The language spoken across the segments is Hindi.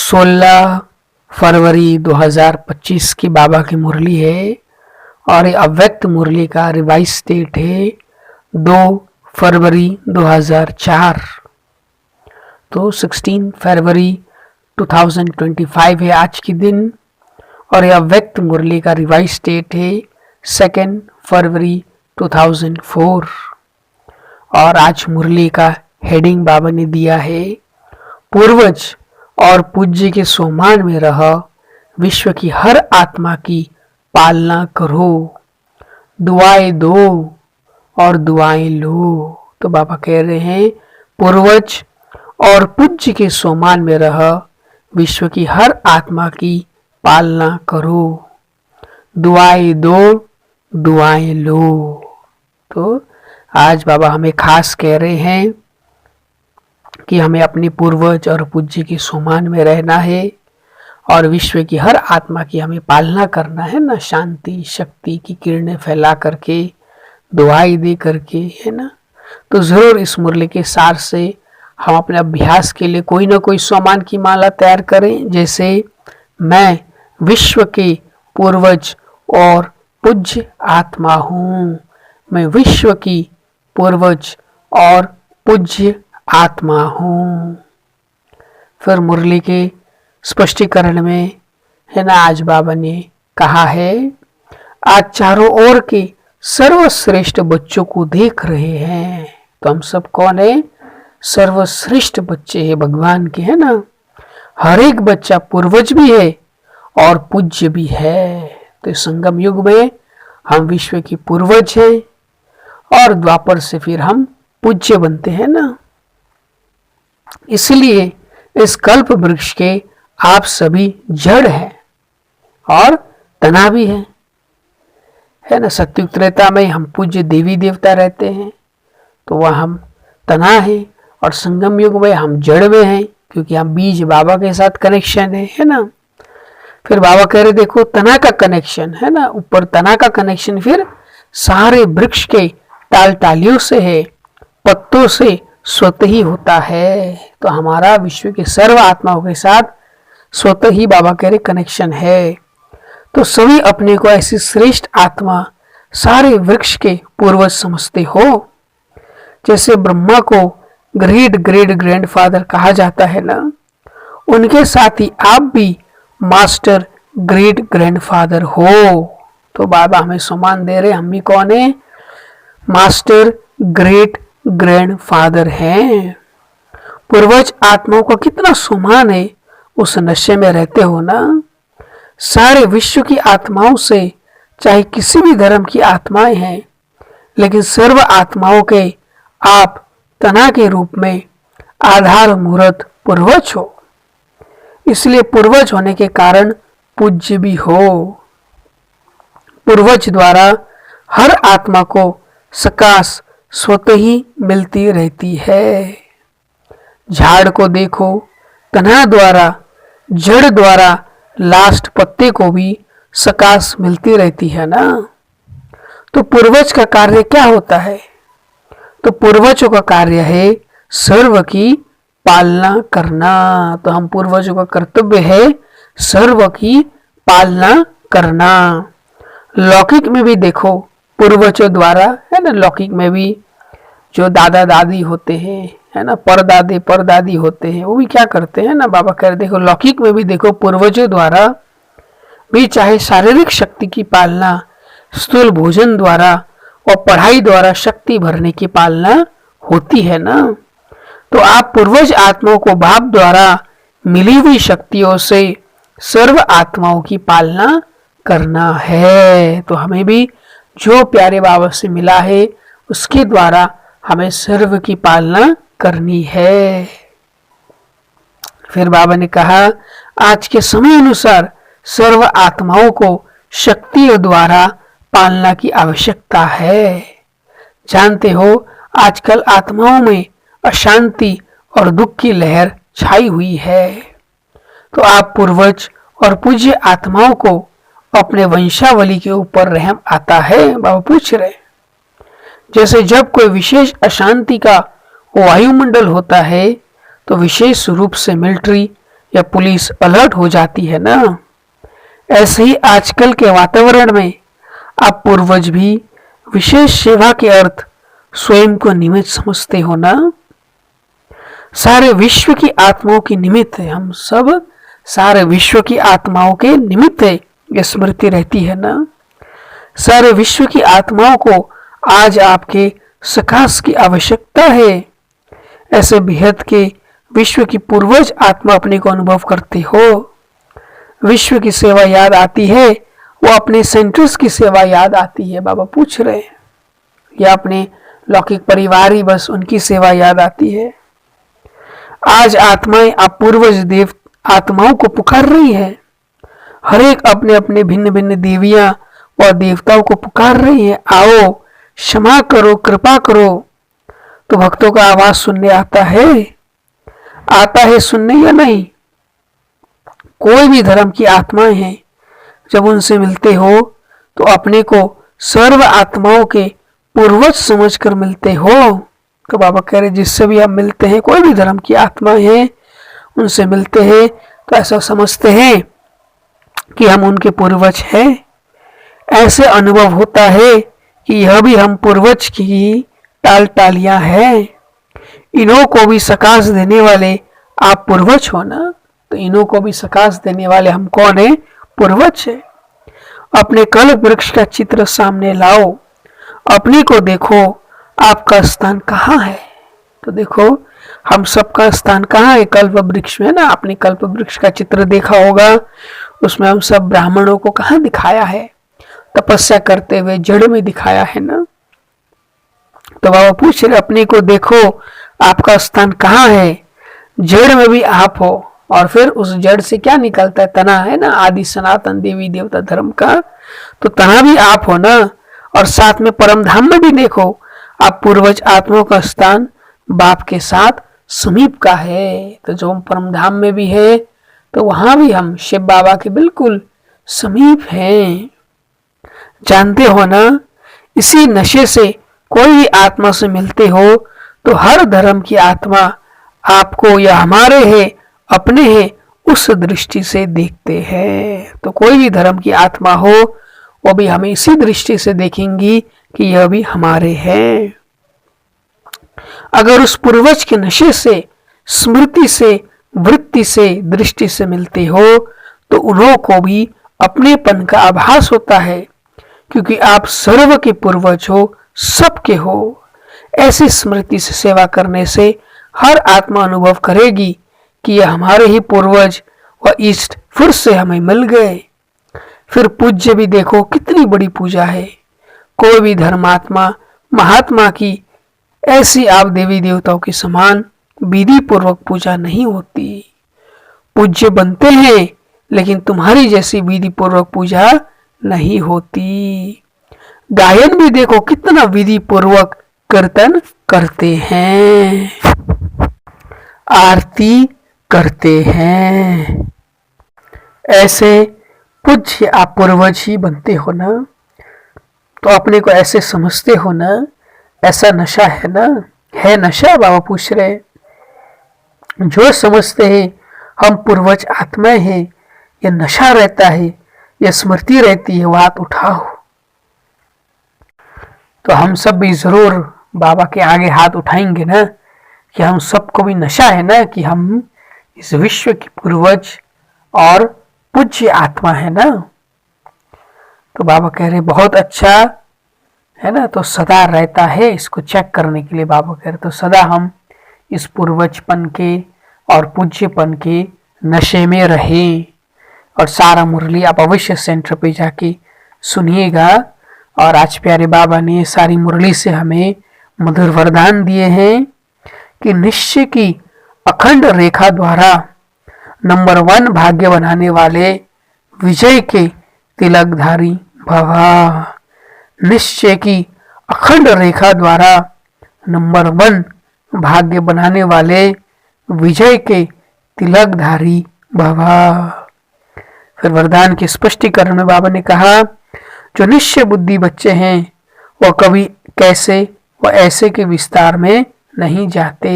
16 फरवरी 2025 की बाबा की मुरली है और ये अव्यक्त मुरली का रिवाइज डेट है 2 फरवरी 2004। तो 16 फरवरी 2025 है आज के दिन और ये अव्यक्त मुरली का रिवाइज डेट है 2 फरवरी 2004। और आज मुरली का हेडिंग बाबा ने दिया है, पूर्वज और पूज्य के सोमान में रह विश्व की हर आत्मा की पालना करो, दुआएं दो और दुआएं लो। तो बाबा कह रहे हैं पूर्वज और पूज्य के सोमान में रह विश्व की हर आत्मा की पालना करो, दुआएं दो दुआएं लो। तो आज बाबा हमें खास कह रहे हैं कि हमें अपने पूर्वज और पूज्य के समान में रहना है और विश्व की हर आत्मा की हमें पालना करना है ना, शांति शक्ति की किरणें फैला करके, दुआएं दे करके, है ना। तो जरूर इस मुरली के सार से हम अपने अभ्यास के लिए कोई ना कोई सोमान की माला तैयार करें, जैसे मैं विश्व के पूर्वज और पूज्य आत्मा हूँ, मैं विश्व की पूर्वज और पूज्य आत्मा हूँ। फिर मुरली के स्पष्टीकरण में है ना, आज बाबा ने कहा है, आज चारों ओर के सर्वश्रेष्ठ बच्चों को देख रहे हैं। तो हम सब कौन है? सर्वश्रेष्ठ बच्चे हैं भगवान के, है ना। हर एक बच्चा पूर्वज भी है और पूज्य भी है। तो संगम युग में हम विश्व की पूर्वज हैं और द्वापर से फिर हम पूज्य बनते हैं ना। इसलिए इस कल्प वृक्ष के आप सभी जड़ हैं और तना भी है ना। सत्युग त्रेता में हम पूज्य देवी देवता रहते हैं, तो वह हम तना है, और संगम युग में हम जड़ में हैं क्योंकि हम बीज बाबा के साथ कनेक्शन है ना। फिर बाबा कह रहे देखो तना का कनेक्शन है ना, ऊपर तना का कनेक्शन फिर सारे वृक्ष के टाल टालियों से है, पत्तों से स्वतः ही होता है। तो हमारा विश्व के सर्व आत्माओं के साथ स्वतः ही बाबा कह रहे कनेक्शन है। तो सभी अपने को ऐसी श्रेष्ठ आत्मा सारे वृक्ष के पूर्वज समझते हो। जैसे ब्रह्मा को ग्रेट ग्रेट ग्रैंडफादर कहा जाता है ना, उनके साथ ही आप भी मास्टर ग्रेट ग्रैंडफादर हो। तो बाबा हमें सम्मान दे रहे, हम भी कौन है? मास्टर ग्रेट ग्रैंडफादर हैं। पूर्वज आत्माओं का कितना सम्मान है, उस नशे में रहते हो ना। सारे विश्व की आत्माओं से, चाहे किसी भी धर्म की आत्माएं हैं, लेकिन सर्व आत्माओं के आप तना के रूप में आधार मूर्त पूर्वज हो। इसलिए पूर्वज होने के कारण पूज्य भी हो। पूर्वज द्वारा हर आत्मा को सकाश स्वतः ही मिलती रहती है। झाड़ को देखो, तना द्वारा, जड़ द्वारा लास्ट पत्ते को भी सकाश मिलती रहती है ना। तो पूर्वज का कार्य क्या होता है? तो पूर्वजों का कार्य है सर्व की पालना करना। तो हम पूर्वजों का कर्तव्य है सर्व की पालना करना। लौकिक में भी देखो पूर्वजों द्वारा, है ना, लौकिक में भी जो दादा दादी होते हैं, है ना, परदादे परदादी होते हैं, वो भी क्या करते हैं ना, बाबा कह रहे देखो लौकिक में भी देखो पूर्वजों द्वारा भी चाहे शारीरिक शक्ति की पालना, स्थूल भोजन द्वारा और पढ़ाई द्वारा शक्ति भरने की पालना होती है ना। तो आप पूर्वज आत्माओं को बाप द्वारा मिली हुई शक्तियों से सर्व आत्माओं की पालना करना है। तो हमें भी जो प्यारे बाबा से मिला है उसके द्वारा हमें सर्व की पालना करनी है। फिर बाबा ने कहा आज के समय अनुसार सर्व आत्माओं को शक्तियों द्वारा पालना की आवश्यकता है। जानते हो आजकल आत्माओं में अशांति और दुख की लहर छाई हुई है। तो आप पूर्वज और पूज्य आत्माओं को अपने वंशावली के ऊपर रहम आता है? बाबा पूछ रहे। जैसे जब कोई विशेष अशांति का वायुमंडल होता है तो विशेष रूप से मिलिट्री या पुलिस अलर्ट हो जाती है ना, ऐसे ही आजकल के वातावरण में आप पूर्वज भी विशेष सेवा के अर्थ स्वयं को निमित्त समझते हो ना। सारे विश्व की आत्माओं की निमित्त है, हम सब सारे विश्व की आत्माओं के निमित्त है, यह स्मृति रहती है ना। सारे विश्व की आत्माओं को आज आपके सकाश की आवश्यकता है। ऐसे बेहद के विश्व की पूर्वज आत्मा अपने को अनुभव करते हो। विश्व की सेवा याद आती है, वो अपने सेंटर्स की सेवा याद आती है, बाबा पूछ रहे हैं, या अपने लौकिक परिवार ही बस उनकी सेवा याद आती है। आज आत्माएं आप पूर्वज देव आत्माओं को पुकार रही है। हर एक अपने अपने भिन्न भिन्न देवियां और देवताओं को पुकार रही है, आओ क्षमा करो, कृपा करो। तो भक्तों का आवाज सुनने आता है सुनने या नहीं? कोई भी धर्म की आत्माएं हैं, जब उनसे मिलते हो तो अपने को सर्व आत्माओं के पूर्वज समझकर मिलते हो। तो बाबा कह रहे जिससे भी हम मिलते हैं, कोई भी धर्म की आत्माएं हैं, उनसे मिलते हैं तो ऐसा समझते हैं कि हम उनके पूर्वज हैं। ऐसे अनुभव होता है कि यह भी हम पूर्वज की टालियां हैं। इन्हों को भी सकाश देने वाले आप पूर्वज हो ना, तो इन्हों को भी सकाश देने वाले हम कौन है? पूर्वज है। अपने कल्प वृक्ष का चित्र सामने लाओ, अपने को देखो, आपका स्थान कहाँ है? तो देखो हम सबका स्थान कहाँ है? कल्प वृक्ष में ना। आपने कल्प वृक्ष का चित्र देखा होगा, उसमें हम सब ब्राह्मणों को कहाँ दिखाया है? तपस्या करते हुए जड़ में दिखाया है ना। तो बाबा पूछ रहे अपने को देखो, आपका स्थान कहाँ है? जड़ में भी आप हो, और फिर उस जड़ से क्या निकलता है? तना है ना, आदि सनातन देवी देवता धर्म का, तो तना भी आप हो ना। और साथ में परम धाम में भी देखो, आप पूर्वज आत्माओं का स्थान बाप के साथ समीप का है। तो जो हम परम धाम में भी है, तो वहां भी हम शिव बाबा के बिल्कुल समीप हैं। जानते हो ना, इसी नशे से कोई भी आत्मा से मिलते हो तो हर धर्म की आत्मा आपको या हमारे है, अपने है, उस दृष्टि से देखते हैं। तो कोई भी धर्म की आत्मा हो, वो भी हमें इसी दृष्टि से देखेंगी कि यह भी हमारे हैं। अगर उस पूर्वज के नशे से, स्मृति से, वृत्ति से, दृष्टि से मिलते हो तो उन्हों को भी अपनेपन का आभास होता है, क्योंकि आप सर्व के पूर्वज हो, सबके हो। ऐसी स्मृति से सेवा करने से हर आत्मा अनुभव करेगी कि यह हमारे ही पूर्वज व इष्ट फिर से हमें मिल गए। फिर पूज्य भी देखो कितनी बड़ी पूजा है। कोई भी धर्मात्मा महात्मा की ऐसी आप देवी देवताओं के समान विधि पूर्वक पूजा नहीं होती। पूज्य बनते हैं, लेकिन तुम्हारी जैसी विधि पूर्वक पूजा नहीं होती। गायन भी देखो कितना विधि पूर्वक कीर्तन करते हैं, आरती करते हैं। ऐसे पूज्य आप पूर्वज ही बनते हो ना, तो अपने को ऐसे समझते हो ना। ऐसा नशा है ना, है नशा? बाबा पूछ रहे, जो समझते हैं हम पूर्वज आत्माएं हैं, यह नशा रहता है, यह स्मृति रहती है, वो हाथ उठाओ। तो हम सब भी जरूर बाबा के आगे हाथ उठाएंगे ना, कि हम सबको भी नशा है ना, कि हम इस विश्व की पूर्वज और पूज्य आत्मा है ना। तो बाबा कह रहे बहुत अच्छा है ना, तो सदा रहता है। इसको चेक करने के लिए बाबा कह रहे तो सदा हम इस पूर्वजपन के और पूज्यपन के नशे में रहें। और सारा मुरली आप अवश्य सेंटर पे जाके सुनिएगा। और आज प्यारे बाबा ने सारी मुरली से हमें मधुर वरदान दिए हैं कि निश्चय की अखंड रेखा द्वारा नंबर 1 भाग्य बनाने वाले विजय के तिलकधारी भवा। निश्चय की अखंड रेखा द्वारा नंबर 1 भाग्य बनाने वाले विजय के तिलकधारी भवा। फिर वरदान के स्पष्टीकरण में बाबा ने कहा, जो निश्चय बुद्धि बच्चे हैं वह कभी कैसे व ऐसे के विस्तार में नहीं जाते।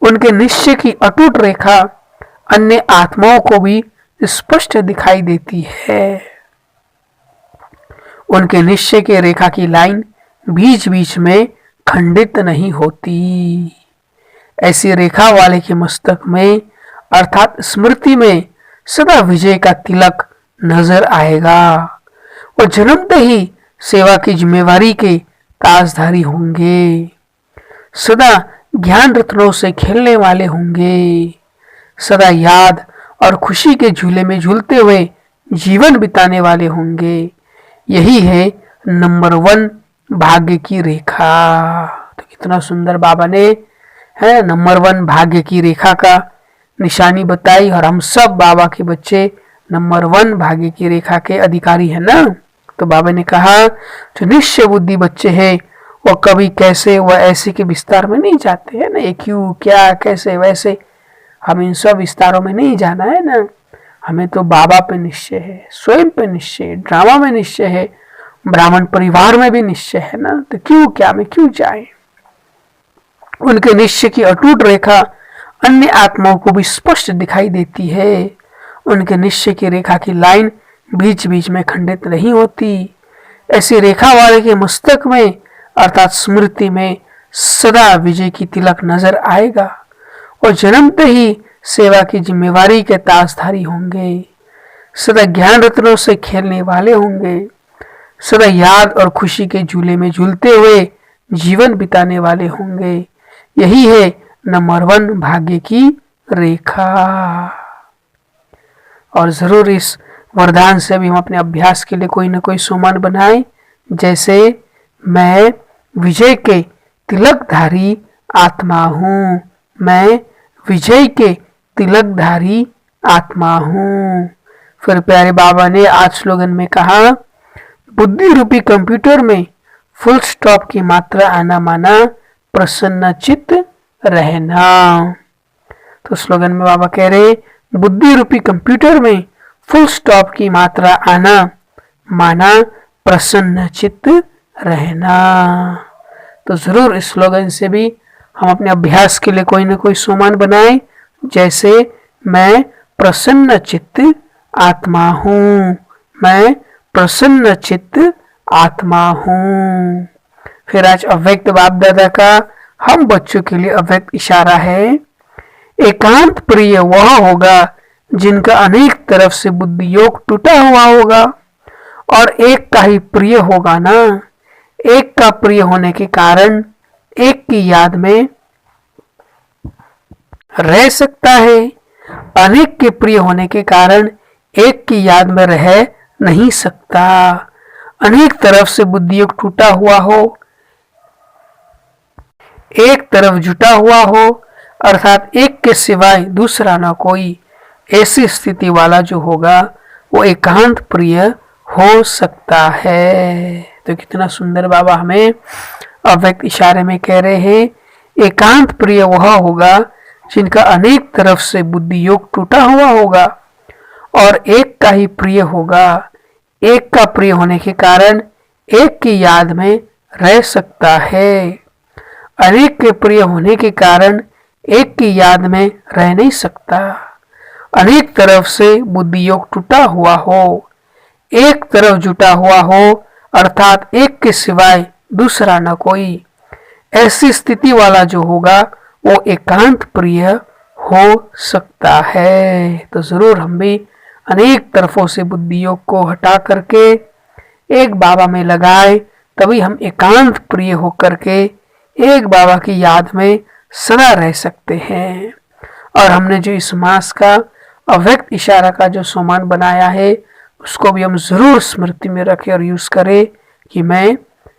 उनके निश्चय की अटूट रेखा अन्य आत्माओं को भी स्पष्ट दिखाई देती है। उनके निश्चय के रेखा की लाइन बीच बीच में खंडित नहीं होती। ऐसी रेखा वाले के मस्तक में अर्थात स्मृति में सदा विजय का तिलक नजर आएगा। वो जन्मते ही सेवा की जिम्मेवारी के ताजधारी होंगे। सदा ज्ञान रत्नों से खेलने वाले होंगे। सदा याद और खुशी के झूले में झूलते हुए जीवन बिताने वाले होंगे। यही है नंबर 1 भाग्य की रेखा। तो कितना सुंदर बाबा ने है नंबर 1 भाग्य की रेखा का निशानी बताई, और हम सब बाबा के बच्चे नंबर 1 भाग्य की रेखा के अधिकारी है ना। तो बाबा ने कहा जो निश्चय बुद्धि बच्चे हैं वो कभी कैसे व ऐसे के विस्तार में नहीं जाते हैं ना, ये क्यों क्या कैसे वैसे, हम इन सब विस्तारों में नहीं जाना है ना। हमें तो बाबा पे निश्चय है, स्वयं पे निश्चय है, ड्रामा में निश्चय है, ब्राह्मण परिवार में भी निश्चय है ना। तो क्यों क्या में क्यों जाए। उनके निश्चय की अटूट रेखा अन्य आत्माओं को भी स्पष्ट दिखाई देती है। उनके निश्चय की रेखा की लाइन बीच बीच में खंडित नहीं होती। ऐसी रेखा वाले के मस्तक में अर्थात स्मृति में सदा विजय की तिलक नजर आएगा। और जन्मते ही सेवा की जिम्मेवारी के ताजधारी होंगे। सदा ज्ञान रत्नों से खेलने वाले होंगे। सदा याद और खुशी के झूले में झूलते हुए जीवन बिताने वाले होंगे। यही है नंबर 1 भाग्य की रेखा। और जरूर इस वरदान से भी हम अपने अभ्यास के लिए कोई ना कोई सोमान बनाए, जैसे मैं विजय के तिलकधारी आत्मा हूँ। मैं विजय के तिलकधारी आत्मा हूँ। फिर प्यारे बाबा ने आज स्लोगन में कहा बुद्धि रूपी कंप्यूटर में फुल स्टॉप की मात्रा आना माना प्रसन्न चित्त रहना। तो स्लोगन में बाबा कह रहे बुद्धि रूपी कंप्यूटर में फुल स्टॉप की मात्रा आना माना प्रसन्न चित्त रहना। तो जरूर इस स्लोगन से भी हम अपने अभ्यास के लिए कोई ना कोई सोमान बनाएं, जैसे मैं प्रसन्न चित्त आत्मा हूँ। मैं प्रसन्न चित्त आत्मा हूँ। फिर आज अव्यक्त बाप दादा का हम बच्चों के लिए अव्यक्त इशारा है। एकांत प्रिय वह होगा जिनका अनेक तरफ से बुद्धि योग टूटा हुआ होगा, और एक का ही प्रिय होगा ना। एक का प्रिय होने के कारण एक की याद में रह सकता है। अनेक के प्रिय होने के कारण एक की याद में रह नहीं सकता। अनेक तरफ से बुद्धि योग टूटा हुआ हो, एक तरफ जुटा हुआ हो, अर्थात एक के सिवाय दूसरा ना कोई, ऐसी स्थिति वाला जो होगा वो एकांत प्रिय हो सकता है। तो कितना सुंदर बाबा हमें अव्यक्त इशारे में कह रहे हैं एकांत प्रिय वह होगा जिनका अनेक तरफ से बुद्धि योग टूटा हुआ होगा, और एक का ही प्रिय होगा। एक का प्रिय होने के कारण एक की याद में रह सकता है। अनेक के प्रिय होने के कारण एक की याद में रह नहीं सकता। अनेक तरफ से बुद्धि योग टूटा हुआ हो, एक तरफ जुटा हुआ हो, अर्थात एक के सिवाय दूसरा न कोई, ऐसी स्थिति वाला जो होगा वो एकांत प्रिय हो सकता है। तो जरूर हम भी अनेक तरफों से बुद्धि योग को हटा करके एक बाबा में लगाए, तभी हम एकांत प्रिय होकर के एक बाबा की याद में सदा रह सकते हैं। और हमने जो इस मास का अव्यक्त इशारा का जो सोमान बनाया है उसको भी हम जरूर स्मृति में रखें और यूज करें कि मैं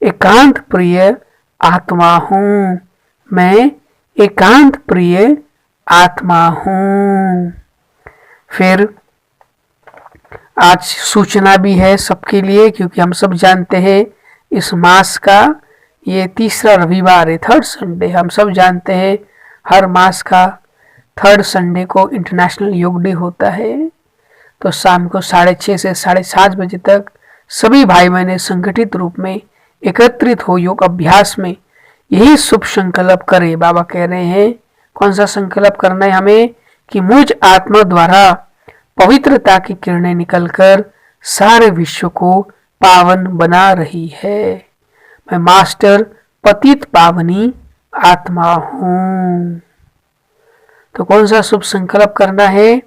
एकांत प्रिय आत्मा हूँ। मैं एकांत प्रिय आत्मा हूँ। फिर आज सूचना भी है सबके लिए, क्योंकि हम सब जानते हैं इस मास का ये तीसरा रविवार है, थर्ड संडे। हम सब जानते हैं हर मास का थर्ड संडे को इंटरनेशनल योग डे होता है। तो शाम को 6:30 से 7:30 बजे तक सभी भाई बहनें संगठित रूप में एकत्रित हो योग अभ्यास में यही शुभ संकल्प करें। बाबा कह रहे हैं कौन सा संकल्प करना है हमें कि मुझ आत्मा द्वारा पवित्रता की किरणें निकलकर सारे विश्व को पावन बना रही है। मैं मास्टर पतित पावनी आत्मा हूं। तो कौन सा शुभ संकल्प करना है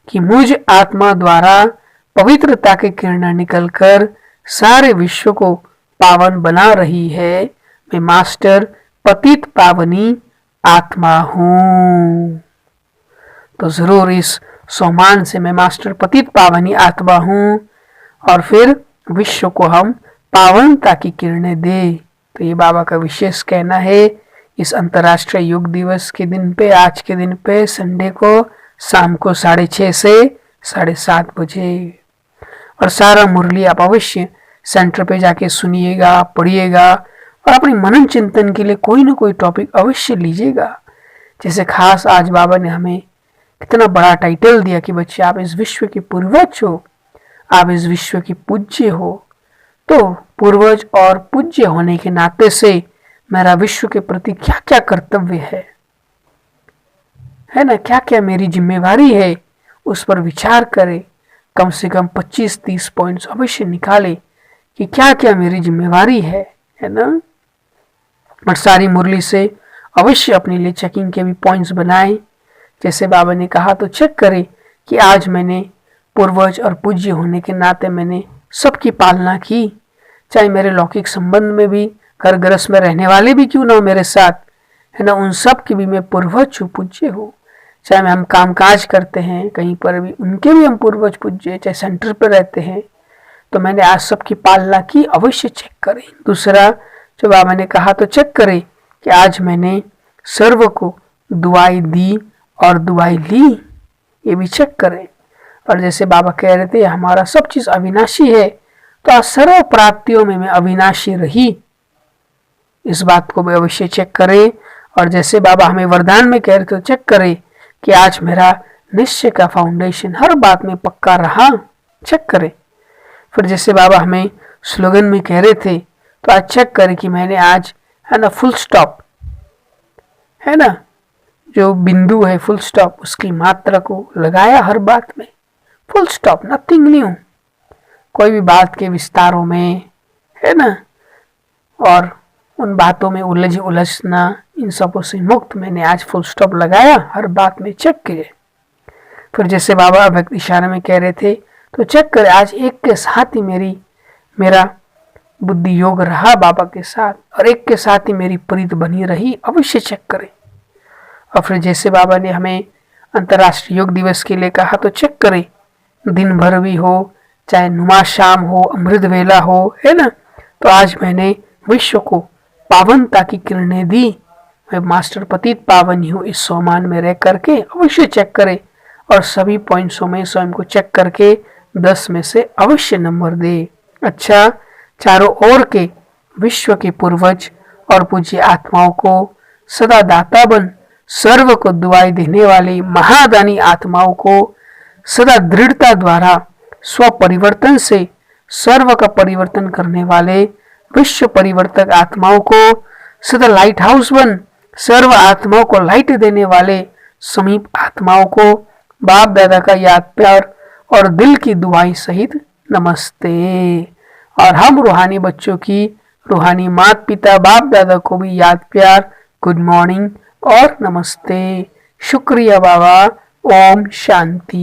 कि मुझ आत्मा द्वारा पवित्रता की किरणें निकलकर सारे विश्व को पावन बना रही है। मैं मास्टर पतित पावनी आत्मा हूं। तो जरूर इस सोमान से मैं मास्टर पतित पावनी आत्मा हूं और फिर विश्व को हम पावनता की किरणें दे। तो ये बाबा का विशेष कहना है इस अंतर्राष्ट्रीय योग दिवस के दिन पे, आज के दिन पे संडे को शाम को 6:30 से 7:30 बजे। और सारा मुरली आप अवश्य सेंटर पे जाके सुनिएगा, पढ़िएगा और अपने मनन चिंतन के लिए कोई ना कोई टॉपिक अवश्य लीजिएगा। जैसे खास आज बाबा ने हमें कितना बड़ा टाइटल दिया कि बच्चे आप इस विश्व के पूर्वज हो, आप इस विश्व के पूज्य हो। तो पूर्वज और पूज्य होने के नाते से मेरा विश्व के प्रति क्या क्या कर्तव्य है ना, क्या क्या मेरी जिम्मेवारी है, उस पर विचार करें। कम से कम 25-30 पॉइंट्स अवश्य निकाले कि क्या क्या मेरी जिम्मेवारी है ना। और सारी मुरली से अवश्य अपने लिए चेकिंग के भी पॉइंट्स बनाए। जैसे बाबा ने कहा तो चेक करें कि आज मैंने पूर्वज और पूज्य होने के नाते मैंने सबकी पालना की, चाहे मेरे लौकिक संबंध में भी, घर गृहस्थ में रहने वाले भी क्यों ना हो मेरे साथ, है ना, उन सब की भी मैं पूर्वज हूँ, पूज्य हूँ। चाहे हम काम काज करते हैं कहीं पर भी, उनके भी हम पूर्वज पूज्य, चाहे सेंटर पर रहते हैं, तो मैंने आज सबकी पालना की, अवश्य चेक करें। दूसरा जो बाबा ने कहा तो चेक करें कि आज मैंने सर्व को दुआई दी और दुआई ली, ये भी चेक करें। और जैसे बाबा कह रहे थे हमारा सब चीज अविनाशी है, तो आज सर्व प्राप्तियों में मैं अविनाशी रही, इस बात को भी अवश्य चेक करें। और जैसे बाबा हमें वरदान में कह रहे थे चेक करें कि आज मेरा निश्चय का फाउंडेशन हर बात में पक्का रहा, चेक करें। फिर जैसे बाबा हमें स्लोगन में कह रहे थे तो आज चेक करें कि मैंने आज, है ना, फुल स्टॉप, है ना, जो बिंदु है फुल स्टॉप, उसकी मात्रा को लगाया हर बात में, फुल स्टॉप, नथिंग न्यू, कोई भी बात के विस्तारों में, है ना, और उन बातों में उलझना, इन सबों से मुक्त मैंने आज फुल स्टॉप लगाया, हर बात में चेक किए। फिर जैसे बाबा व्यक्त इशारे में कह रहे थे तो चेक करें आज एक के साथ ही मेरा बुद्धि योग रहा बाबा के साथ, और एक के साथ ही मेरी प्रीत बनी रही, अवश्य चेक करें। और फिर जैसे बाबा ने हमें अंतर्राष्ट्रीय योग दिवस के लिए कहा तो चेक करें, दिन भर भी हो, चाहे नुमा शाम हो, अमृत वेला हो, है ना, तो आज मैंने विश्व को पावनता की किरणें दी, मैं मास्टर पतित पावनी हूँ, इस सोमान में रह करके अवश्य चेक करें। और सभी पॉइंट्सों में स्वयं को चेक करके 10 में से अवश्य नंबर दे। अच्छा, चारों ओर के विश्व के पूर्वज और पूज्य आत्माओं को सदा दाता बन सर्व को दुआई देने वाली महादानी आत्माओं को सदा दृढ़ता द्वारा स्व परिवर्तन से सर्व का परिवर्तन करने वाले विश्व परिवर्तक आत्माओं को सदा लाइट हाउस बन सर्व आत्माओं को लाइट देने वाले समीप आत्माओं को बाप दादा का याद प्यार और दिल की दुआई सहित नमस्ते। और हम रूहानी बच्चों की रूहानी माता पिता बाप दादा को भी याद प्यार, गुड मॉर्निंग और नमस्ते। शुक्रिया बाबा। ओम शांति।